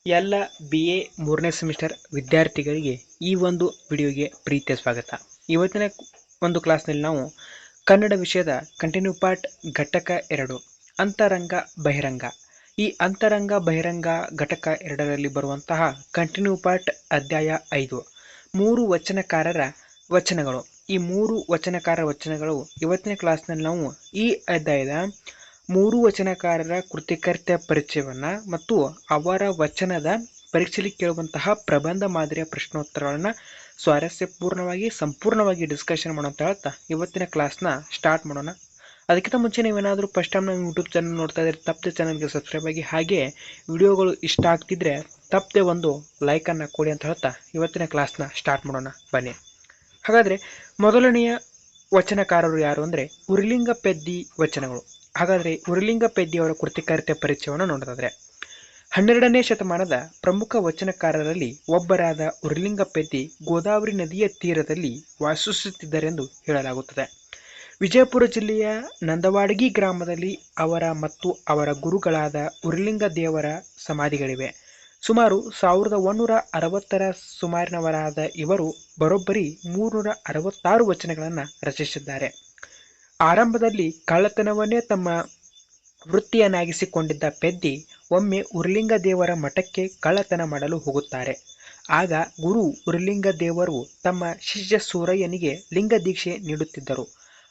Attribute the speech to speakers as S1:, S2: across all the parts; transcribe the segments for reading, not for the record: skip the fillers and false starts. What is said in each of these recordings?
S1: ಎಲ್ಲ BA 3ನೇ semester ವಿದ್ಯಾರ್ಥಿಗಳಿಗೆ ಈ ಒಂದು ವಿಡಿಯೋಗೆ ಪ್ರೀತಿಯ ಸ್ವಾಗತ. ಇವತ್ತಿನ ಒಂದು ಕ್ಲಾಸ್ನಲ್ಲಿ ನಾವು ಕನ್ನಡ ವಿಷಯದ ಕಂಟಿನ್ಯೂ ಪಾರ್ಟ್ ಘಟಕ 2 ಅಂತರಂಗ ಬಹಿರಂಗ. ಈ ಅಂತರಂಗ ಬಹಿರಂಗ ಘಟಕ 2ರಲ್ಲಿ ಬರುವಂತಹ ಕಂಟಿನ್ಯೂ ಪಾರ್ಟ್ ಅಧ್ಯಾಯ 5 ಮೂರು ವಚನಕಾರರ ವಚನಗಳು. ಈ ಮೂರು ವಚನಕಾರರ ವಚನಗಳು ಇವತ್ತಿನ ಕ್ಲಾಸ್ನಲ್ಲಿ ನಾವು ಈ ಅಧ್ಯಾಯದ ಮೂರು ವಚನಕಾರರ ಕೃತಿಕರ್ತ ಪರಿಚಯವನ್ನ ಮತ್ತು ಅವರ ವಚನದ ಪರೀಕ್ಷೆಯಲ್ಲಿ ಕೇಳುವಂತಹ ಪ್ರಬಂಧ ಮಾದರಿಯ ಪ್ರಶ್ನೋತ್ತರಗಳನ್ನ ಸ್ವಾರಸ್ಯಪೂರ್ಣವಾಗಿ ಸಂಪೂರ್ಣವಾಗಿ ಡಿಸ್ಕಷನ್ ಮಾಡೋಂತ ಹೇಳ್ತಾ ಇವತ್ತಿನ ಕ್ಲಾಸ್ನ ಸ್ಟಾರ್ಟ್ ಮಾಡೋಣ. ಅದಕ್ಕಿಂತ ಮುಂಚೆ ನೀವೇನಾದರೂ ಫಸ್ಟ್ ಟೈಮ್ ನಮ್ಮ ಯೂಟ್ಯೂಬ್ ಚಾನಲ್ ನೋಡ್ತಾ ಇದ್ರೆ ತಪ್ಪದೆ ಚಾನಲ್ಗೆ ಸಬ್ಸ್ಕ್ರೈಬ್ ಆಗಿ, ಹಾಗೆ ವಿಡಿಯೋಗಳು ಇಷ್ಟ ಆಗ್ತಿದ್ರೆ ತಪ್ಪದೆ ಒಂದು ಲೈಕನ್ನು ಕೊಡಿ ಅಂತ ಹೇಳ್ತಾ ಇವತ್ತಿನ ಕ್ಲಾಸ್ನ ಸ್ಟಾರ್ಟ್ ಮಾಡೋಣ ಬನ್ನಿ. ಹಾಗಾದರೆ ಮೊದಲನೆಯ ವಚನಕಾರರು ಯಾರು ಅಂದರೆ ಉರಿಲಿಂಗ ಪೆದ್ದಿ ವಚನಗಳು. ಹಾಗಾದರೆ ಉರಿಲಿಂಗ ಪೆದ್ದಿಯವರ ಕೃತಿಕರ್ತ ಪರಿಚಯವನ್ನು ನೋಡೋದಾದರೆ 12ನೇ ಶತಮಾನದ ಪ್ರಮುಖ ವಚನಕಾರರಲ್ಲಿ ಒಬ್ಬರಾದ ಉರಿಲಿಂಗ ಪೆದ್ದಿ ಗೋದಾವರಿ ನದಿಯ ತೀರದಲ್ಲಿ ವಾಸಿಸುತ್ತಿದ್ದರೆಂದು ಹೇಳಲಾಗುತ್ತದೆ. ವಿಜಯಪುರ ಜಿಲ್ಲೆಯ ನಂದವಾಡಗಿ ಗ್ರಾಮದಲ್ಲಿ ಅವರ ಮತ್ತು ಅವರ ಗುರುಗಳಾದ ಉರಿಲಿಂಗ ದೇವರ ಸಮಾಧಿಗಳಿವೆ. ಸುಮಾರು 1160ರ ಸುಮಾರಿನವರಾದ ಇವರು ಬರೋಬ್ಬರಿ 366 ವಚನಗಳನ್ನು ರಚಿಸಿದ್ದಾರೆ. ಆರಂಭದಲ್ಲಿ ಕಳ್ಳತನವನ್ನೇ ತಮ್ಮ ವೃತ್ತಿಯನ್ನಾಗಿಸಿಕೊಂಡಿದ್ದ ಪೆದ್ದಿ ಒಮ್ಮೆ ಉರಿಲಿಂಗ ದೇವರ ಮಠಕ್ಕೆ ಕಳ್ಳತನ ಮಾಡಲು ಹೋಗುತ್ತಾರೆ. ಆಗ ಗುರು ಉರಿಲಿಂಗ ದೇವರು ತಮ್ಮ ಶಿಷ್ಯ ಸೂರಯ್ಯನಿಗೆ ಲಿಂಗ ದೀಕ್ಷೆ ನೀಡುತ್ತಿದ್ದರು.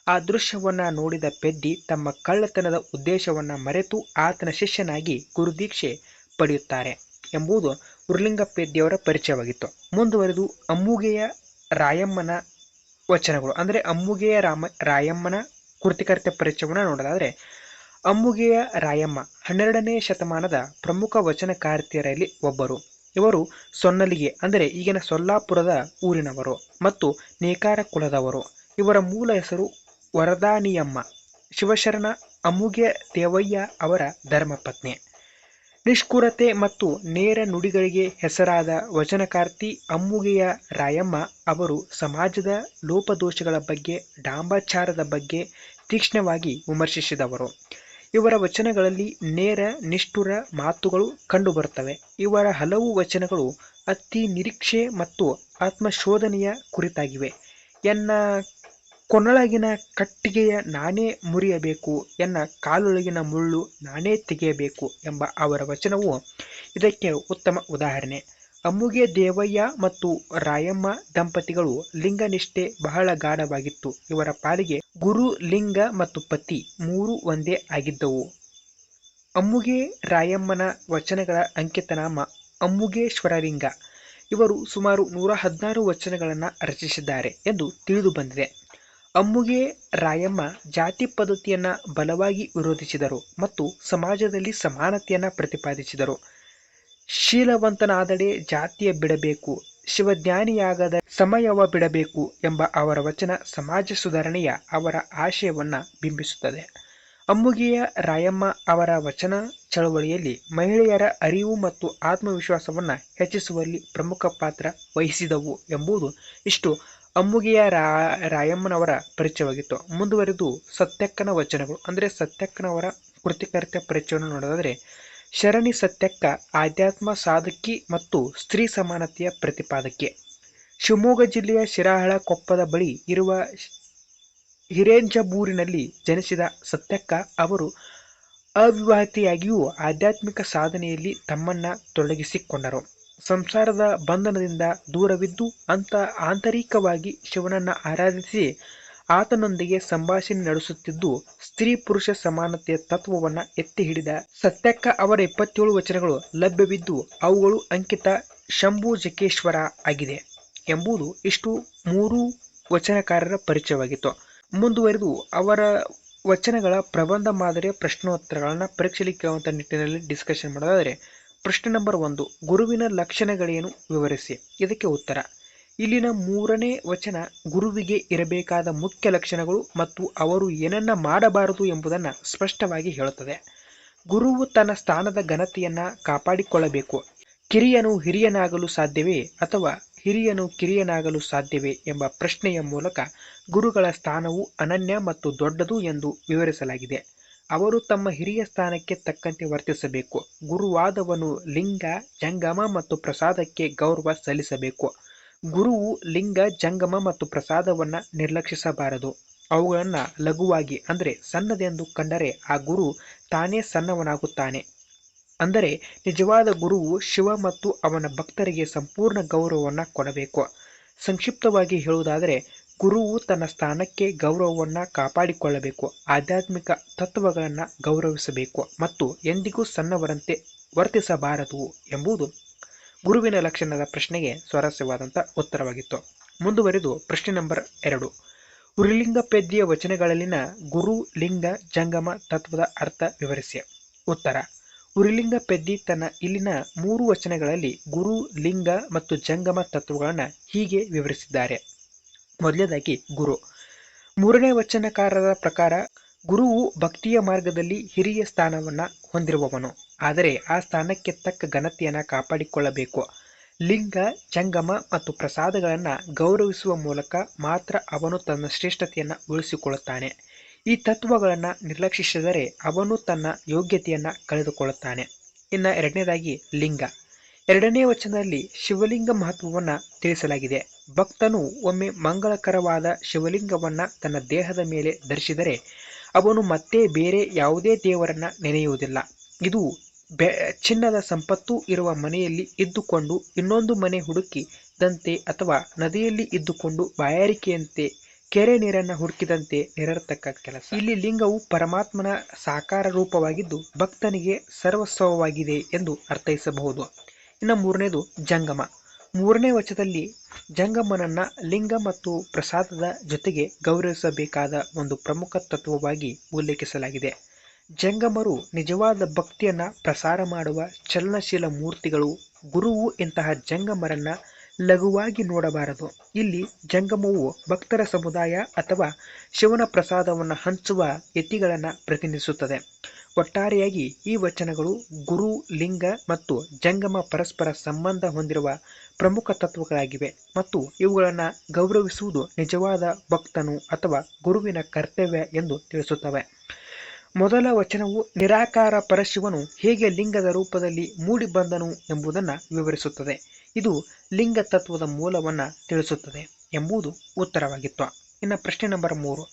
S1: ಆ ದೃಶ್ಯವನ್ನ ನೋಡಿದ ಪೆದ್ದಿ ತಮ್ಮ ಕಳ್ಳತನದ ಉದ್ದೇಶವನ್ನ ಮರೆತು ಆತನ ಶಿಷ್ಯನಾಗಿ ಗುರುದೀಕ್ಷೆ ಪಡೆಯುತ್ತಾರೆ ಎಂಬುದು ಉರಿಲಿಂಗ ಪೆದ್ದಿಯವರ ಪರಿಚಯವಾಗಿತ್ತು. ಮುಂದುವರೆದು ಅಮ್ಮುಗೆಯ ರಾಯಮ್ಮನ ವಚನಗಳು ಅಂದರೆ ಅಮ್ಮುಗೆಯ ರಾಯಮ್ಮನ ಕೃತಿಕರ್ತ ಪರಿಚಯವನ್ನು ನೋಡೋದಾದರೆ ಅಮ್ಮುಗೆಯ ರಾಯಮ್ಮ 12ನೇ ಶತಮಾನದ ಪ್ರಮುಖ ವಚನಕಾರ್ತಿಯರಲ್ಲಿ ಒಬ್ಬರು. ಇವರು ಸೊನ್ನಲಿಗೆ ಅಂದರೆ ಈಗಿನ ಸೊಲ್ಲಾಪುರದ ಊರಿನವರು ಮತ್ತು ನೇಕಾರ ಕುಲದವರು. ಇವರ ಮೂಲ ಹೆಸರು ವರದಾನಿಯಮ್ಮ. ಶಿವಶರಣ ಅಮ್ಮುಗೆ ದೇವಯ್ಯ ಅವರ ಧರ್ಮಪತ್ನಿ. ನಿಷ್ಠುರತೆ ಮತ್ತು ನೇರ ನುಡಿಗಳಿಗೆ ಹೆಸರಾದ ವಚನಕಾರ್ತಿ ಅಮ್ಮುಗೆಯ ರಾಯಮ್ಮ ಅವರು ಸಮಾಜದ ಲೋಪದೋಷಗಳ ಬಗ್ಗೆ, ಡಾಂಬಾಚಾರದ ಬಗ್ಗೆ ತೀಕ್ಷ್ಣವಾಗಿ ವಿಮರ್ಶಿಸಿದವರು. ಇವರ ವಚನಗಳಲ್ಲಿ ನೇರ ನಿಷ್ಠುರ ಮಾತುಗಳು ಕಂಡುಬರುತ್ತವೆ. ಇವರ ಹಲವು ವಚನಗಳು ಅತಿ ನಿರೀಕ್ಷೆ ಮತ್ತು ಆತ್ಮಶೋಧನೆಯ ಕುರಿತಾಗಿವೆ. ಎನ್ನ ಕೊನೊಳಗಿನ ಕಟ್ಟಿಗೆಯ ನಾನೇ ಮುರಿಯಬೇಕು, ಎನ್ನ ಕಾಲೊಳಗಿನ ಮುಳ್ಳು ನಾನೇ ತೆಗೆಯಬೇಕು ಎಂಬ ಅವರ ವಚನವು ಇದಕ್ಕೆ ಉತ್ತಮ ಉದಾಹರಣೆ. ಅಮ್ಮುಗೆ ದೇವಯ್ಯ ಮತ್ತು ರಾಯಮ್ಮ ದಂಪತಿಗಳು ಲಿಂಗನಿಷ್ಠೆ ಬಹಳ ಗಾಢವಾಗಿತ್ತು. ಇವರ ಪಾಲಿಗೆ ಗುರು, ಲಿಂಗ ಮತ್ತು ಪತಿ ಮೂರು ಒಂದೇ ಆಗಿದ್ದವು. ಅಮ್ಮುಗೆ ರಾಯಮ್ಮನ ವಚನಗಳ ಅಂಕಿತನಾಮ ಅಮ್ಮುಗೇಶ್ವರಲಿಂಗ. ಇವರು ಸುಮಾರು 116 ವಚನಗಳನ್ನು ರಚಿಸಿದ್ದಾರೆ ಎಂದು ತಿಳಿದು ಬಂದಿದೆ. ಅಮ್ಮುಗೆ ರಾಯಮ್ಮ ಜಾತಿ ಪದ್ಧತಿಯನ್ನ ಬಲವಾಗಿ ವಿರೋಧಿಸಿದರು ಮತ್ತು ಸಮಾಜದಲ್ಲಿ ಸಮಾನತೆಯನ್ನ ಪ್ರತಿಪಾದಿಸಿದರು. ಶೀಲವಂತನಾದಡೆ ಜಾತಿಯ ಬಿಡಬೇಕು, ಶಿವಜ್ಞಾನಿಯಾಗದ ಸಮಯವ ಬಿಡಬೇಕು ಎಂಬ ಅವರ ವಚನ ಸಮಾಜ ಸುಧಾರಣೆಯ ಅವರ ಆಶಯವನ್ನ ಬಿಂಬಿಸುತ್ತದೆ. ಅಮ್ಮುಗೆಯ ರಾಯಮ್ಮ ಅವರ ವಚನ ಚಳವಳಿಯಲ್ಲಿ ಮಹಿಳೆಯರ ಅರಿವು ಮತ್ತು ಆತ್ಮವಿಶ್ವಾಸವನ್ನ ಹೆಚ್ಚಿಸುವಲ್ಲಿ ಪ್ರಮುಖ ಪಾತ್ರ ವಹಿಸಿದವು ಎಂಬುದು ಇಷ್ಟು ಅಮ್ಮುಗೆಯ ರಾಯಮ್ಮನವರ ಪರಿಚಯವಾಗಿತ್ತು. ಮುಂದುವರೆದು ಸತ್ಯಕ್ಕನ ವಚನಗಳು ಅಂದರೆ ಸತ್ಯಕ್ಕನವರ ಕೃತಿಕರ್ತ ಪರಿಚಯವನ್ನು ನೋಡೋದಾದರೆ ಶರಣಿ ಸತ್ಯಕ್ಕ ಆಧ್ಯಾತ್ಮ ಸಾಧಕಿ ಮತ್ತು ಸ್ತ್ರೀ ಸಮಾನತೆಯ ಪ್ರತಿಪಾದಕಿ. ಶಿವಮೊಗ್ಗ ಜಿಲ್ಲೆಯ ಶಿರಾಹಳ ಕೊಪ್ಪದ ಬಳಿ ಇರುವ ಹಿರೇಂಜಬೂರಿನಲ್ಲಿ ಜನಿಸಿದ ಸತ್ಯಕ್ಕ ಅವರು ಅವಿವಾಹಿತೆಯಾಗಿಯೂ ಆಧ್ಯಾತ್ಮಿಕ ಸಾಧನೆಯಲ್ಲಿ ತಮ್ಮನ್ನ ತೊಡಗಿಸಿಕೊಂಡರು. ಸಂಸಾರದ ಬಂಧನದಿಂದ ದೂರವಿದ್ದು ಆಂತರಿಕವಾಗಿ ಶಿವನನ್ನ ಆರಾಧಿಸಿ ಆತನೊಂದಿಗೆ ಸಂಭಾಷಣೆ ನಡೆಸುತ್ತಿದ್ದು ಸ್ತ್ರೀ ಪುರುಷ ಸಮಾನತೆಯ ತತ್ವವನ್ನ ಎತ್ತಿ ಹಿಡಿದ ಸತ್ಯಕ್ಕ ಅವರ 27 ವಚನಗಳು ಲಭ್ಯವಿದ್ದು ಅವುಗಳು ಅಂಕಿತ ಶಂಭುಜಕೇಶ್ವರ ಆಗಿದೆ ಎಂಬುದು ಇಷ್ಟು ಮೂರು ವಚನಕಾರರ ಪರಿಚಯವಾಗಿತ್ತು. ಮುಂದುವರೆದು ಅವರ ವಚನಗಳ ಪ್ರಬಂಧ ಮಾದರಿಯ ಪ್ರಶ್ನೋತ್ತರಗಳನ್ನ ಪರೀಕ್ಷೆಯಲ್ಲಿ ಕೇಳುವಂಥ ನಿಟ್ಟಿನಲ್ಲಿ ಡಿಸ್ಕಷನ್ ಮಾಡೋದಾದರೆ ಪ್ರಶ್ನೆ ನಂಬರ್ 1, ಗುರುವಿನ ಲಕ್ಷಣಗಳೇನು ವಿವರಿಸಿ. ಇದಕ್ಕೆ ಉತ್ತರ. ಇಲ್ಲಿನ 3ನೇ ವಚನ ಗುರುವಿಗೆ ಇರಬೇಕಾದ ಮುಖ್ಯ ಲಕ್ಷಣಗಳು ಮತ್ತು ಅವರು ಏನನ್ನ ಮಾಡಬಾರದು ಎಂಬುದನ್ನು ಸ್ಪಷ್ಟವಾಗಿ ಹೇಳುತ್ತದೆ. ಗುರುವು ತನ್ನ ಸ್ಥಾನದ ಘನತೆಯನ್ನ ಕಾಪಾಡಿಕೊಳ್ಳಬೇಕು. ಕಿರಿಯನು ಹಿರಿಯನಾಗಲು ಸಾಧ್ಯವೇ ಅಥವಾ ಹಿರಿಯನು ಕಿರಿಯನಾಗಲು ಸಾಧ್ಯವೇ ಎಂಬ ಪ್ರಶ್ನೆಯ ಮೂಲಕ ಗುರುಗಳ ಸ್ಥಾನವು ಅನನ್ಯ ಮತ್ತು ದೊಡ್ಡದು ಎಂದು ವಿವರಿಸಲಾಗಿದೆ. ಅವರು ತಮ್ಮ ಹಿರಿಯ ಸ್ಥಾನಕ್ಕೆ ತಕ್ಕಂತೆ ವರ್ತಿಸಬೇಕು. ಗುರುವಾದವನು ಲಿಂಗ, ಜಂಗಮ ಮತ್ತು ಪ್ರಸಾದಕ್ಕೆ ಗೌರವ ಸಲ್ಲಿಸಬೇಕು. ಗುರುವು ಲಿಂಗ, ಜಂಗಮ ಮತ್ತು ಪ್ರಸಾದವನ್ನ ನಿರ್ಲಕ್ಷಿಸಬಾರದು. ಅವುಗಳನ್ನ ಲಘುವಾಗಿ ಅಂದರೆ ಸಣ್ಣದೆಂದು ಕಂಡರೆ ಆ ಗುರು ತಾನೇ ಸಣ್ಣವನಾಗುತ್ತಾನೆ. ಅಂದರೆ ನಿಜವಾದ ಗುರುವು ಶಿವ ಮತ್ತು ಅವನ ಭಕ್ತರಿಗೆ ಸಂಪೂರ್ಣ ಗೌರವವನ್ನು ಕೊಡಬೇಕು. ಸಂಕ್ಷಿಪ್ತವಾಗಿ ಹೇಳುವುದಾದರೆ ಗುರುವು ತನ್ನ ಸ್ಥಾನಕ್ಕೆ ಗೌರವವನ್ನು ಕಾಪಾಡಿಕೊಳ್ಳಬೇಕು, ಆಧ್ಯಾತ್ಮಿಕ ತತ್ವಗಳನ್ನು ಗೌರವಿಸಬೇಕು ಮತ್ತು ಎಂದಿಗೂ ಸಣ್ಣವರಂತೆ ವರ್ತಿಸಬಾರದು ಎಂಬುದು ಗುರುವಿನ ಲಕ್ಷಣದ ಪ್ರಶ್ನೆಗೆ ಸ್ವಾರಸ್ಯವಾದಂಥ ಉತ್ತರವಾಗಿತ್ತು. ಮುಂದುವರಿದು ಪ್ರಶ್ನೆ ನಂಬರ್ 2. ಉರಿಲಿಂಗ ಪೆದ್ಯ ವಚನಗಳಲ್ಲಿನ ಗುರು, ಲಿಂಗ, ಜಂಗಮ ತತ್ವದ ಅರ್ಥ ವಿವರಿಸಿ. ಉತ್ತರ: ಉರಿಲಿಂಗ ಪೆದ್ದಿ ತನ್ನ ಇಲ್ಲಿನ 3 ವಚನಗಳಲ್ಲಿ ಗುರು, ಲಿಂಗ ಮತ್ತು ಜಂಗಮ ತತ್ವಗಳನ್ನು ಹೀಗೆ ವಿವರಿಸಿದ್ದಾರೆ. ಮೊದಲನೇದಾಗಿ ಗುರು. 3ನೇ ವಚನಕಾರರ ಪ್ರಕಾರ ಗುರುವು ಭಕ್ತಿಯ ಮಾರ್ಗದಲ್ಲಿ ಹಿರಿಯ ಸ್ಥಾನವನ್ನು ಹೊಂದಿರುವವನು, ಆದರೆ ಆ ಸ್ಥಾನಕ್ಕೆ ತಕ್ಕ ಘನತೆಯನ್ನು ಕಾಪಾಡಿಕೊಳ್ಳಬೇಕು. ಲಿಂಗ, ಜಂಗಮ ಮತ್ತು ಪ್ರಸಾದಗಳನ್ನು ಗೌರವಿಸುವ ಮೂಲಕ ಮಾತ್ರ ಅವನು ತನ್ನ ಶ್ರೇಷ್ಠತೆಯನ್ನು ಉಳಿಸಿಕೊಳ್ಳುತ್ತಾನೆ. ಈ ತತ್ವಗಳನ್ನು ನಿರ್ಲಕ್ಷಿಸಿದರೆ ಅವನು ತನ್ನ ಯೋಗ್ಯತೆಯನ್ನು ಕಳೆದುಕೊಳ್ಳುತ್ತಾನೆ. ಇನ್ನು 2ನೇದಾಗಿ ಲಿಂಗ. 2ನೇ ವಚನದಲ್ಲಿ ಶಿವಲಿಂಗ ಮಹತ್ವವನ್ನು ತಿಳಿಸಲಾಗಿದೆ. ಭಕ್ತನು ಒಮ್ಮೆ ಮಂಗಳಕರವಾದ ಶಿವಲಿಂಗವನ್ನು ತನ್ನ ದೇಹದ ಮೇಲೆ ಧರಿಸಿದರೆ ಅವನು ಮತ್ತೆ ಬೇರೆ ಯಾವುದೇ ದೇವರನ್ನ ನೆನೆಯುವುದಿಲ್ಲ. ಇದು ಚಿನ್ನದ ಸಂಪತ್ತು ಇರುವ ಮನೆಯಲ್ಲಿ ಇದ್ದುಕೊಂಡು ಇನ್ನೊಂದು ಮನೆ ಹುಡುಕಿದಂತೆ ಅಥವಾ ನದಿಯಲ್ಲಿ ಇದ್ದುಕೊಂಡು ಬಾಯಾರಿಕೆಯಂತೆ ಕೆರೆ ನೀರನ್ನು ಹುಡುಕಿದಂತೆ ನಿರರ್ಥಕ ಕೆಲಸ. ಇಲ್ಲಿ ಲಿಂಗವು ಪರಮಾತ್ಮನ ಸಾಕಾರ ರೂಪವಾಗಿದ್ದು ಭಕ್ತನಿಗೆ ಸರ್ವಸ್ವವಾಗಿದೆ ಎಂದು ಅರ್ಥೈಸಬಹುದು. ಇನ್ನು 3ನೇದು ಜಂಗಮ. 3ನೇ ವಚನದಲ್ಲಿ ಜಂಗಮನನ್ನ ಲಿಂಗ ಮತ್ತು ಪ್ರಸಾದದ ಜೊತೆಗೆ ಗೌರವಿಸಬೇಕಾದ ಒಂದು ಪ್ರಮುಖ ತತ್ವವಾಗಿ ಉಲ್ಲೇಖಿಸಲಾಗಿದೆ. ಜಂಗಮರು ನಿಜವಾದ ಭಕ್ತಿಯನ್ನ ಪ್ರಸಾರ ಮಾಡುವ ಚಲನಶೀಲ ಮೂರ್ತಿಗಳು. ಗುರುವು ಇಂತಹ ಜಂಗಮರನ್ನ ಲಘುವಾಗಿ ನೋಡಬಾರದು. ಇಲ್ಲಿ ಜಂಗಮವು ಭಕ್ತರ ಸಮುದಾಯ ಅಥವಾ ಶಿವನ ಪ್ರಸಾದವನ್ನು ಹಂಚುವ ಯತಿಗಳನ್ನು ಪ್ರತಿನಿಧಿಸುತ್ತದೆ. ಒಟ್ಟಾರೆಯಾಗಿ ಈ ವಚನಗಳು ಗುರು, ಲಿಂಗ ಮತ್ತು ಜಂಗಮ ಪರಸ್ಪರ ಸಂಬಂಧ ಹೊಂದಿರುವ ಪ್ರಮುಖ ತತ್ವಗಳಾಗಿವೆ ಮತ್ತು ಇವುಗಳನ್ನು ಗೌರವಿಸುವುದು ನಿಜವಾದ ಭಕ್ತನು ಅಥವಾ ಗುರುವಿನ ಕರ್ತವ್ಯ ಎಂದು ತಿಳಿಸುತ್ತವೆ. ಮೊದಲ ವಚನವು ನಿರಾಕಾರ ಪರಶಿವನು ಹೇಗೆ ಲಿಂಗದ ರೂಪದಲ್ಲಿ ಮೂಡಿ ಬಂದನು ಎಂಬುದನ್ನು ವಿವರಿಸುತ್ತದೆ. ಇದು ಲಿಂಗ ತತ್ವದ ಮೂಲವನ್ನು ತಿಳಿಸುತ್ತದೆ ಎಂಬುದು ಉತ್ತರವಾಗಿತ್ತು. ಇನ್ನು ಪ್ರಶ್ನೆ ನಂಬರ್ 3.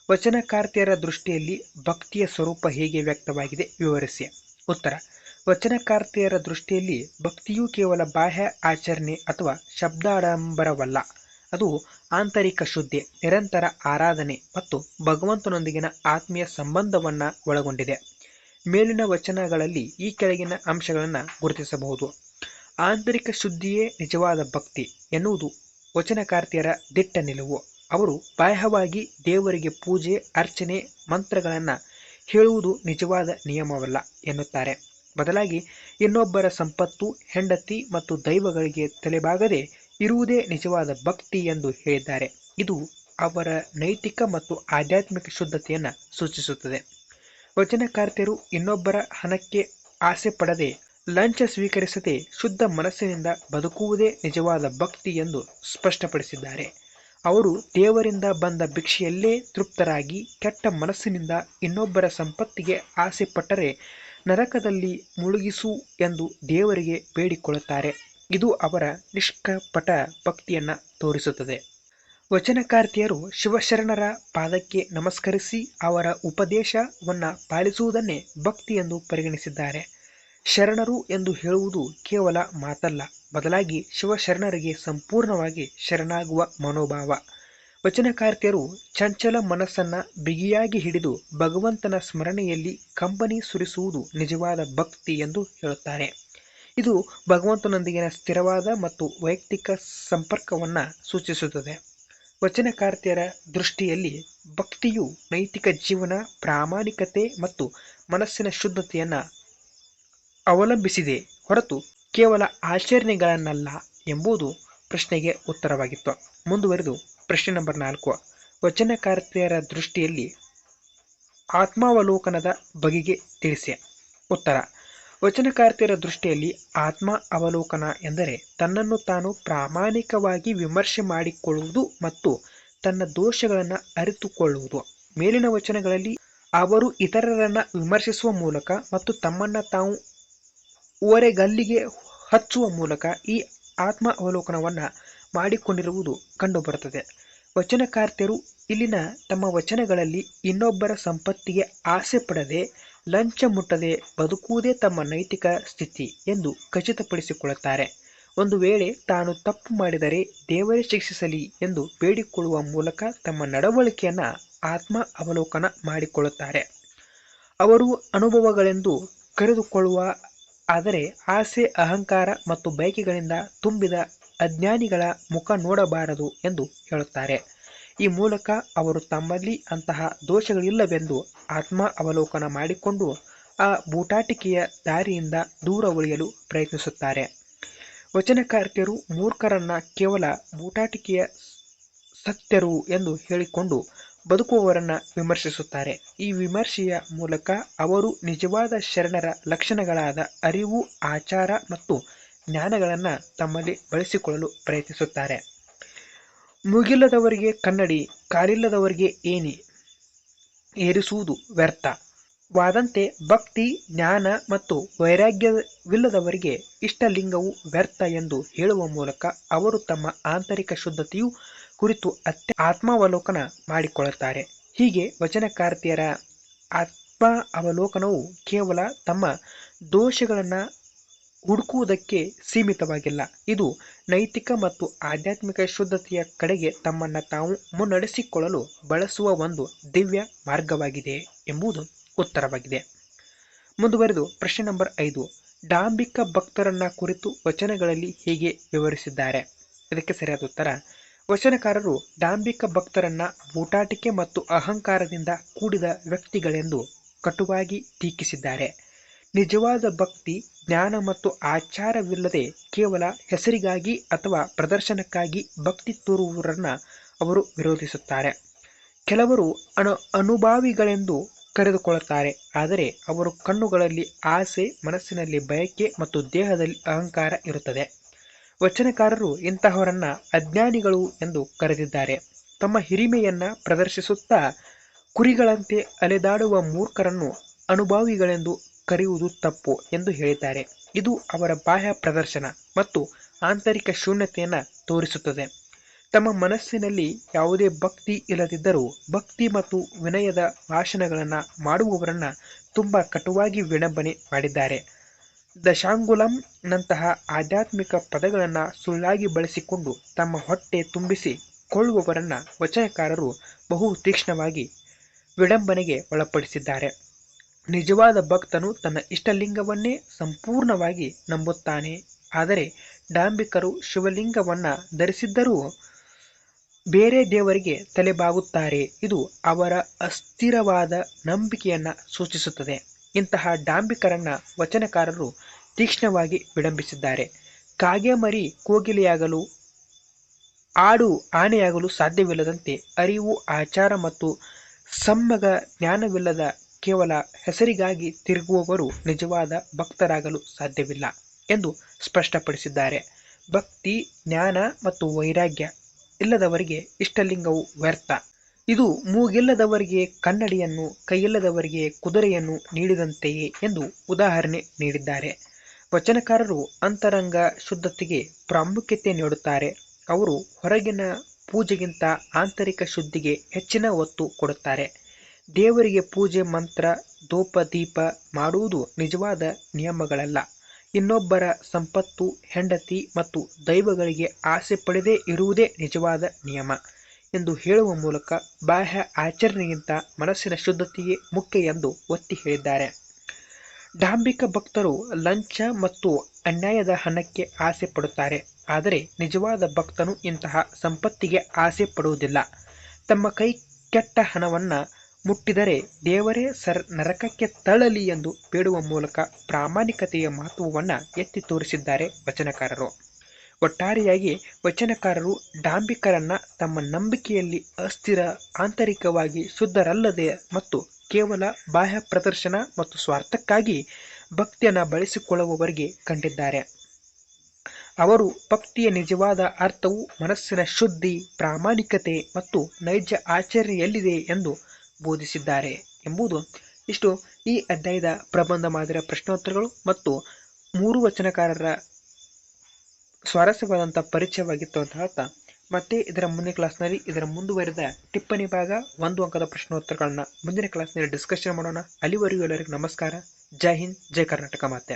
S1: ವಚನಕಾರ್ತಿಯರ ದೃಷ್ಟಿಯಲ್ಲಿ ಭಕ್ತಿಯ ಸ್ವರೂಪ ಹೇಗೆ ವ್ಯಕ್ತವಾಗಿದೆ ವಿವರಿಸಿ. ಉತ್ತರ: ವಚನಕಾರ್ತಿಯರ ದೃಷ್ಟಿಯಲ್ಲಿ ಭಕ್ತಿಯು ಕೇವಲ ಬಾಹ್ಯ ಆಚರಣೆ ಅಥವಾ ಶಬ್ದಾಡಂಬರವಲ್ಲ. ಅದು ಆಂತರಿಕ ಶುದ್ಧಿ, ನಿರಂತರ ಆರಾಧನೆ ಮತ್ತು ಭಗವಂತನೊಂದಿಗಿನ ಆತ್ಮೀಯ ಸಂಬಂಧವನ್ನು ಒಳಗೊಂಡಿದೆ. ಮೇಲಿನ ವಚನಗಳಲ್ಲಿ ಈ ಕೆಳಗಿನ ಅಂಶಗಳನ್ನು ಗುರುತಿಸಬಹುದು. ಆಂತರಿಕ ಶುದ್ಧಿಯೇ ನಿಜವಾದ ಭಕ್ತಿ ಎನ್ನುವುದು ವಚನಕಾರ್ತಿಯರ ದಿಟ್ಟ ನಿಲುವು. ಅವರು ಬಾಹ್ಯವಾಗಿ ದೇವರಿಗೆ ಪೂಜೆ, ಅರ್ಚನೆ, ಮಂತ್ರಗಳನ್ನು ಹೇಳುವುದು ನಿಜವಾದ ನಿಯಮವಲ್ಲ ಎನ್ನುತ್ತಾರೆ. ಬದಲಾಗಿ ಇನ್ನೊಬ್ಬರ ಸಂಪತ್ತು, ಹೆಂಡತಿ ಮತ್ತು ದೈವಗಳಿಗೆ ತಲೆಬಾಗದೆ ಇರುವುದೇ ನಿಜವಾದ ಭಕ್ತಿ ಎಂದು ಹೇಳಿದ್ದಾರೆ. ಇದು ಅವರ ನೈತಿಕ ಮತ್ತು ಆಧ್ಯಾತ್ಮಿಕ ಶುದ್ಧತೆಯನ್ನು ಸೂಚಿಸುತ್ತದೆ. ವಚನಕಾರ್ತಿಯರು ಇನ್ನೊಬ್ಬರ ಹಣಕ್ಕೆ ಆಸೆ ಪಡದೆ, ಲಂಚ ಸ್ವೀಕರಿಸದೆ ಶುದ್ಧ ಮನಸ್ಸಿನಿಂದ ಬದುಕುವುದೇ ನಿಜವಾದ ಭಕ್ತಿ ಎಂದು ಸ್ಪಷ್ಟಪಡಿಸಿದ್ದಾರೆ. ಅವರು ದೇವರಿಂದ ಬಂದ ಭಿಕ್ಷೆಯಲ್ಲೇ ತೃಪ್ತರಾಗಿ ಕೆಟ್ಟ ಮನಸ್ಸಿನಿಂದ ಇನ್ನೊಬ್ಬರ ಸಂಪತ್ತಿಗೆ ಆಸೆ ಪಟ್ಟರೆ ನರಕದಲ್ಲಿ ಮುಳುಗಿಸು ಎಂದು ದೇವರಿಗೆ ಬೇಡಿಕೊಳ್ಳುತ್ತಾರೆ. ಇದು ಅವರ ನಿಷ್ಕಪಟ ಭಕ್ತಿಯನ್ನು ತೋರಿಸುತ್ತದೆ. ವಚನಕಾರ್ತಿಯರು ಶಿವಶರಣರ ಪಾದಕ್ಕೆ ನಮಸ್ಕರಿಸಿ ಅವರ ಉಪದೇಶವನ್ನು ಪಾಲಿಸುವುದನ್ನೇ ಭಕ್ತಿ ಎಂದು ಪರಿಗಣಿಸಿದ್ದಾರೆ. ಶರಣರು ಎಂದು ಹೇಳುವುದು ಕೇವಲ ಮಾತಲ್ಲ, ಬದಲಾಗಿ ಶಿವಶರಣರಿಗೆ ಸಂಪೂರ್ಣವಾಗಿ ಶರಣಾಗುವ ಮನೋಭಾವ. ವಚನಕಾರ್ತಿಯರು ಚಂಚಲ ಮನಸ್ಸನ್ನು ಬಿಗಿಯಾಗಿ ಹಿಡಿದು ಭಗವಂತನ ಸ್ಮರಣೆಯಲ್ಲಿ ಕಂಬನಿ ಸುರಿಸುವುದು ನಿಜವಾದ ಭಕ್ತಿ ಎಂದು ಹೇಳುತ್ತಾರೆ. ಇದು ಭಗವಂತನೊಂದಿಗಿನ ಸ್ಥಿರವಾದ ಮತ್ತು ವೈಯಕ್ತಿಕ ಸಂಪರ್ಕವನ್ನು ಸೂಚಿಸುತ್ತದೆ. ವಚನಕಾರ್ತಿಯರ ದೃಷ್ಟಿಯಲ್ಲಿ ಭಕ್ತಿಯು ನೈತಿಕ ಜೀವನ, ಪ್ರಾಮಾಣಿಕತೆ ಮತ್ತು ಮನಸ್ಸಿನ ಶುದ್ಧತೆಯನ್ನು ಅವಲಂಬಿಸಿದೆ ಹೊರತು ಕೇವಲ ಆಚರಣೆಗಳನ್ನಲ್ಲ ಎಂಬುದು ಪ್ರಶ್ನೆಗೆ ಉತ್ತರವಾಗಿತ್ತು. ಮುಂದುವರೆದು ಪ್ರಶ್ನೆ ನಂಬರ್ 4. ವಚನಕಾರ್ತಿಯರ ದೃಷ್ಟಿಯಲ್ಲಿ ಆತ್ಮಾವಲೋಕನದ ಬಗೆಗೆ ತಿಳಿಸಿ. ಉತ್ತರ: ವಚನಕಾರ್ತಿಯರ ದೃಷ್ಟಿಯಲ್ಲಿ ಆತ್ಮ ಅವಲೋಕನ ಎಂದರೆ ತನ್ನನ್ನು ತಾನು ಪ್ರಾಮಾಣಿಕವಾಗಿ ವಿಮರ್ಶೆ ಮಾಡಿಕೊಳ್ಳುವುದು ಮತ್ತು ತನ್ನ ದೋಷಗಳನ್ನು ಅರಿತುಕೊಳ್ಳುವುದು. ಮೇಲಿನ ವಚನಗಳಲ್ಲಿ ಅವರು ಇತರರನ್ನ ವಿಮರ್ಶಿಸುವ ಮೂಲಕ ಮತ್ತು ತಮ್ಮನ್ನ ತಾವು ಓರೆಗಲ್ಲಿಗೆ ಹಚ್ಚುವ ಮೂಲಕ ಈ ಆತ್ಮ ಅವಲೋಕನವನ್ನ ಮಾಡಿಕೊಂಡಿರುವುದು ಕಂಡುಬರುತ್ತದೆ. ವಚನಕಾರ್ತಿಯರು ಇಲ್ಲಿನ ತಮ್ಮ ವಚನಗಳಲ್ಲಿ ಇನ್ನೊಬ್ಬರ ಸಂಪತ್ತಿಗೆ ಆಸೆ ಪಡದೆ, ಲಂಚ ಮುಟ್ಟದೆ ಬದುಕುವುದೇ ತಮ್ಮ ನೈತಿಕ ಸ್ಥಿತಿ ಎಂದು ಖಚಿತಪಡಿಸಿಕೊಳ್ಳುತ್ತಾರೆ. ಒಂದು ವೇಳೆ ತಾನು ತಪ್ಪು ಮಾಡಿದರೆ ದೇವರೇ ಶಿಕ್ಷಿಸಲಿ ಎಂದು ಬೇಡಿಕೊಳ್ಳುವ ಮೂಲಕ ತಮ್ಮ ನಡವಳಿಕೆಯನ್ನ ಆತ್ಮ ಅವಲೋಕನ ಮಾಡಿಕೊಳ್ಳುತ್ತಾರೆ. ಅವರು ಅನುಭವಗಳೆಂದು ಕರೆದುಕೊಳ್ಳುವ ಆದರೆ ಆಸೆ, ಅಹಂಕಾರ ಮತ್ತು ಬಯಕೆಗಳಿಂದ ತುಂಬಿದ ಅಜ್ಞಾನಿಗಳ ಮುಖ ನೋಡಬಾರದು ಎಂದು ಹೇಳುತ್ತಾರೆ. ಈ ಮೂಲಕ ಅವರು ತಮ್ಮಲ್ಲಿ ಅಂತಹ ದೋಷಗಳಿಲ್ಲವೆಂದು ಆತ್ಮ ಅವಲೋಕನ ಮಾಡಿಕೊಂಡು ಆ ಬೂಟಾಟಿಕೆಯ ದಾರಿಯಿಂದ ದೂರ ಉಳಿಯಲು ಪ್ರಯತ್ನಿಸುತ್ತಾರೆ. ವಚನಕಾರ್ತಿಯರು ಮೂರ್ಖರನ್ನ ಕೇವಲ ಬೂಟಾಟಿಕೆಯ ಸತ್ಯರು ಎಂದು ಹೇಳಿಕೊಂಡು ಬದುಕುವವರನ್ನ ವಿಮರ್ಶಿಸುತ್ತಾರೆ. ಈ ವಿಮರ್ಶೆಯ ಮೂಲಕ ಅವರು ನಿಜವಾದ ಶರಣರ ಲಕ್ಷಣಗಳಾದ ಅರಿವು, ಆಚಾರ ಮತ್ತು ಜ್ಞಾನಗಳನ್ನು ತಮ್ಮಲ್ಲಿ ಬಳಸಿಕೊಳ್ಳಲು ಪ್ರಯತ್ನಿಸುತ್ತಾರೆ. ಮುಗಿಲ್ಲದವರಿಗೆ ಕನ್ನಡಿ, ಕಾಲಿಲ್ಲದವರಿಗೆ ಏಣಿ ಏರಿಸುವುದು ವ್ಯರ್ಥ ವಾದಂತೆ ಭಕ್ತಿ, ಜ್ಞಾನ ಮತ್ತು ವೈರಾಗ್ಯವಿಲ್ಲದವರಿಗೆ ಇಷ್ಟಲಿಂಗವು ವ್ಯರ್ಥ ಎಂದು ಹೇಳುವ ಮೂಲಕ ಅವರು ತಮ್ಮ ಆಂತರಿಕ ಶುದ್ಧತೆಯು ಕುರಿತು ಆತ್ಮಾವಲೋಕನ ಮಾಡಿಕೊಳ್ಳುತ್ತಾರೆ. ಹೀಗೆ ವಚನಕಾರ್ತಿಯರ ಆತ್ಮ ಅವಲೋಕನವು ಕೇವಲ ತಮ್ಮ ದೋಷಗಳನ್ನು ಹುಡುಕುವುದಕ್ಕೆ ಸೀಮಿತವಾಗಿಲ್ಲ. ಇದು ನೈತಿಕ ಮತ್ತು ಆಧ್ಯಾತ್ಮಿಕ ಶುದ್ಧತೆಯ ಕಡೆಗೆ ತಮ್ಮನ್ನು ತಾವು ಮುನ್ನಡೆಸಿಕೊಳ್ಳಲು ಬಳಸುವ ಒಂದು ದಿವ್ಯ ಮಾರ್ಗವಾಗಿದೆ ಎಂಬುದು ಉತ್ತರವಾಗಿದೆ. ಮುಂದುವರೆದು ಪ್ರಶ್ನೆ ನಂಬರ್ 5, ಡಾಂಬಿಕ ಭಕ್ತರನ್ನ ಕುರಿತು ವಚನಗಳಲ್ಲಿ ಹೀಗೆ ವಿವರಿಸಿದ್ದಾರೆ. ಇದಕ್ಕೆ ಸರಿಯಾದ ಉತ್ತರ, ವಚನಕಾರರು ಡಾಂಬಿಕ ಭಕ್ತರನ್ನ ಬೂಟಾಟಿಕೆ ಮತ್ತು ಅಹಂಕಾರದಿಂದ ಕೂಡಿದ ವ್ಯಕ್ತಿಗಳೆಂದು ಕಟುವಾಗಿ ಟೀಕಿಸಿದ್ದಾರೆ. ನಿಜವಾದ ಭಕ್ತಿ, ಜ್ಞಾನ ಮತ್ತು ಆಚಾರವಿಲ್ಲದೆ ಕೇವಲ ಹೆಸರಿಗಾಗಿ ಅಥವಾ ಪ್ರದರ್ಶನಕ್ಕಾಗಿ ಭಕ್ತಿ ತೋರುವವರನ್ನ ಅವರು ವಿರೋಧಿಸುತ್ತಾರೆ. ಕೆಲವರು ಅನುಭಾವಿಗಳೆಂದು ಕರೆದುಕೊಳ್ಳುತ್ತಾರೆ, ಆದರೆ ಅವರ ಕಣ್ಣುಗಳಲ್ಲಿ ಆಸೆ, ಮನಸ್ಸಿನಲ್ಲಿ ಬಯಕೆ ಮತ್ತು ದೇಹದಲ್ಲಿ ಅಹಂಕಾರ ಇರುತ್ತದೆ. ವಚನಕಾರರು ಇಂತಹವರನ್ನ ಅಜ್ಞಾನಿಗಳು ಎಂದು ಕರೆದಿದ್ದಾರೆ. ತಮ್ಮ ಹಿರಿಮೆಯನ್ನ ಪ್ರದರ್ಶಿಸುತ್ತಾ ಕುರಿಗಳಂತೆ ಅಲೆದಾಡುವ ಮೂರ್ಖರನ್ನು ಅನುಭಾವಿಗಳೆಂದು ಕರೆಯುವುದು ತಪ್ಪು ಎಂದು ಹೇಳಿದ್ದಾರೆ. ಇದು ಅವರ ಬಾಹ್ಯ ಪ್ರದರ್ಶನ ಮತ್ತು ಆಂತರಿಕ ಶೂನ್ಯತೆಯನ್ನು ತೋರಿಸುತ್ತದೆ. ತಮ್ಮ ಮನಸ್ಸಿನಲ್ಲಿ ಯಾವುದೇ ಭಕ್ತಿ ಇಲ್ಲದಿದ್ದರೂ ಭಕ್ತಿ ಮತ್ತು ವಿನಯದ ಭಾಷಣಗಳನ್ನು ಮಾಡುವವರನ್ನ ತುಂಬ ಕಟುವಾಗಿ ವಿಡಂಬನೆ ಮಾಡಿದ್ದಾರೆ. ದಶಾಂಗುಲಂ ನಂತಹ ಆಧ್ಯಾತ್ಮಿಕ ಪದಗಳನ್ನು ಸುಳ್ಳಾಗಿ ಬಳಸಿಕೊಂಡು ತಮ್ಮ ಹೊಟ್ಟೆ ತುಂಬಿಸಿ ಕೊಳ್ಳುವವರನ್ನ ವಚನಕಾರರು ಬಹು ತೀಕ್ಷ್ಣವಾಗಿ ವಿಡಂಬನೆಗೆ ಒಳಪಡಿಸಿದ್ದಾರೆ. ನಿಜವಾದ ಭಕ್ತನು ತನ್ನ ಇಷ್ಟಲಿಂಗವನ್ನೇ ಸಂಪೂರ್ಣವಾಗಿ ನಂಬುತ್ತಾನೆ. ಆದರೆ ಡಾಂಬಿಕರು ಶಿವಲಿಂಗವನ್ನ ಧರಿಸಿದ್ದರೂ ಬೇರೆ ದೇವರಿಗೆ ತಲೆಬಾಗುತ್ತಾರೆ. ಇದು ಅವರ ಅಸ್ಥಿರವಾದ ನಂಬಿಕೆಯನ್ನ ಸೂಚಿಸುತ್ತದೆ. ಇಂತಹ ಡಾಂಬಿಕರನ್ನ ವಚನಕಾರರು ತೀಕ್ಷ್ಣವಾಗಿ ವಿಡಂಬಿಸಿದ್ದಾರೆ. ಕಾಗೆ ಮರಿ ಕೋಗಿಲೆಯಾಗಲು, ಆಡು ಆನೆಯಾಗಲು ಸಾಧ್ಯವಿಲ್ಲದಂತೆ ಅರಿವು, ಆಚಾರ ಮತ್ತು ಸಮ್ಮಗ ಜ್ಞಾನವಿಲ್ಲದ ಕೇವಲ ಹೆಸರಿಗಾಗಿ ತಿರುಗುವವರು ನಿಜವಾದ ಭಕ್ತರಾಗಲು ಸಾಧ್ಯವಿಲ್ಲ ಎಂದು ಸ್ಪಷ್ಟಪಡಿಸಿದ್ದಾರೆ. ಭಕ್ತಿ, ಜ್ಞಾನ ಮತ್ತು ವೈರಾಗ್ಯ ಇಲ್ಲದವರಿಗೆ ಇಷ್ಟಲಿಂಗವು ವ್ಯರ್ಥ. ಇದು ಮೂಗಿಲ್ಲದವರಿಗೆ ಕನ್ನಡಿಯನ್ನು, ಕೈಯಿಲ್ಲದವರಿಗೆ ಕುದುರೆಯನ್ನು ನೀಡಿದಂತೆಯೇ ಎಂದು ಉದಾಹರಣೆ ನೀಡಿದ್ದಾರೆ. ವಚನಕಾರರು ಅಂತರಂಗ ಶುದ್ಧತೆಗೆ ಪ್ರಾಮುಖ್ಯತೆ ನೀಡುತ್ತಾರೆ. ಅವರು ಹೊರಗಿನ ಪೂಜೆಗಿಂತ ಆಂತರಿಕ ಶುದ್ಧಿಗೆ ಹೆಚ್ಚಿನ ಒತ್ತು ಕೊಡುತ್ತಾರೆ. ದೇವರಿಗೆ ಪೂಜೆ, ಮಂತ್ರ, ಧೂಪ, ದೀಪ ಮಾಡುವುದು ನಿಜವಾದ ನಿಯಮಗಳಲ್ಲ. ಇನ್ನೊಬ್ಬರ ಸಂಪತ್ತು, ಹೆಂಡತಿ ಮತ್ತು ದೈವಗಳಿಗೆ ಆಸೆ ಪಡೆದೇ ಇರುವುದೇ ನಿಜವಾದ ನಿಯಮ ಎಂದು ಹೇಳುವ ಮೂಲಕ ಬಾಹ್ಯ ಆಚರಣೆಗಿಂತ ಮನಸ್ಸಿನ ಶುದ್ಧತೆಯೇ ಮುಖ್ಯ ಎಂದು ಒತ್ತಿ ಹೇಳಿದ್ದಾರೆ. ಡಾಂಬಿಕ ಭಕ್ತರು ಲಂಚ ಮತ್ತು ಅನ್ಯಾಯದ ಹಣಕ್ಕೆ ಆಸೆ ಪಡುತ್ತಾರೆ. ಆದರೆ ನಿಜವಾದ ಭಕ್ತನು ಇಂತಹ ಸಂಪತ್ತಿಗೆ ಆಸೆ ಪಡುವುದಿಲ್ಲ. ತಮ್ಮ ಕೈ ಕೆಟ್ಟ ಹಣವನ್ನ ಮುಟ್ಟಿದರೆ ದೇವರೇ ನರಕಕ್ಕೆ ತಳ್ಳಲಿ ಎಂದು ಬೇಡುವ ಮೂಲಕ ಪ್ರಾಮಾಣಿಕತೆಯ ಮಹತ್ವವನ್ನು ಎತ್ತಿ ತೋರಿಸಿದ್ದಾರೆ ವಚನಕಾರರು. ಒಟ್ಟಾರೆಯಾಗಿ ವಚನಕಾರರು ಡಾಂಬಿಕರನ್ನ ತಮ್ಮ ನಂಬಿಕೆಯಲ್ಲಿ ಅಸ್ಥಿರ, ಆಂತರಿಕವಾಗಿ ಶುದ್ಧರಲ್ಲದೆ ಮತ್ತು ಕೇವಲ ಬಾಹ್ಯ ಪ್ರದರ್ಶನ ಮತ್ತು ಸ್ವಾರ್ಥಕ್ಕಾಗಿ ಭಕ್ತಿಯನ್ನು ಬಳಸಿಕೊಳ್ಳುವವರಿಗೆ ಕಂಡಿದ್ದಾರೆ. ಅವರು ಭಕ್ತಿಯ ನಿಜವಾದ ಅರ್ಥವು ಮನಸ್ಸಿನ ಶುದ್ಧಿ, ಪ್ರಾಮಾಣಿಕತೆ ಮತ್ತು ನೈಜ ಆಚರಣೆಯಲ್ಲಿದೆ ಎಂದು ಬೋಧಿಸಿದ್ದಾರೆ ಎಂಬುದು ಇಷ್ಟು ಈ ಅಧ್ಯಾಯದ ಪ್ರಬಂಧ ಮಾದರಿಯ ಪ್ರಶ್ನೋತ್ತರಗಳು ಮತ್ತು 3 ವಚನಕಾರರ ಸ್ವಾರಸ್ಯವಾದಂಥ ಪರಿಚಯವಾಗಿತ್ತು ಅಂತ ಹೇಳ್ತಾ, ಮತ್ತೆ ಇದರ ಮುಂದಿನ ಕ್ಲಾಸ್ನಲ್ಲಿ ಇದರ ಮುಂದುವರೆದ ಟಿಪ್ಪಣಿ ಭಾಗ 1 ಅಂಕದ ಪ್ರಶ್ನೋತ್ತರಗಳನ್ನ ಮುಂದಿನ ಕ್ಲಾಸ್ನಲ್ಲಿ ಡಿಸ್ಕಷನ್ ಮಾಡೋಣ. ಅಲ್ಲಿವರೆಗೂ ಎಲ್ಲರಿಗೂ ನಮಸ್ಕಾರ. ಜೈ ಹಿಂದ್, ಜೈ ಕರ್ನಾಟಕ ಮಾತೆ.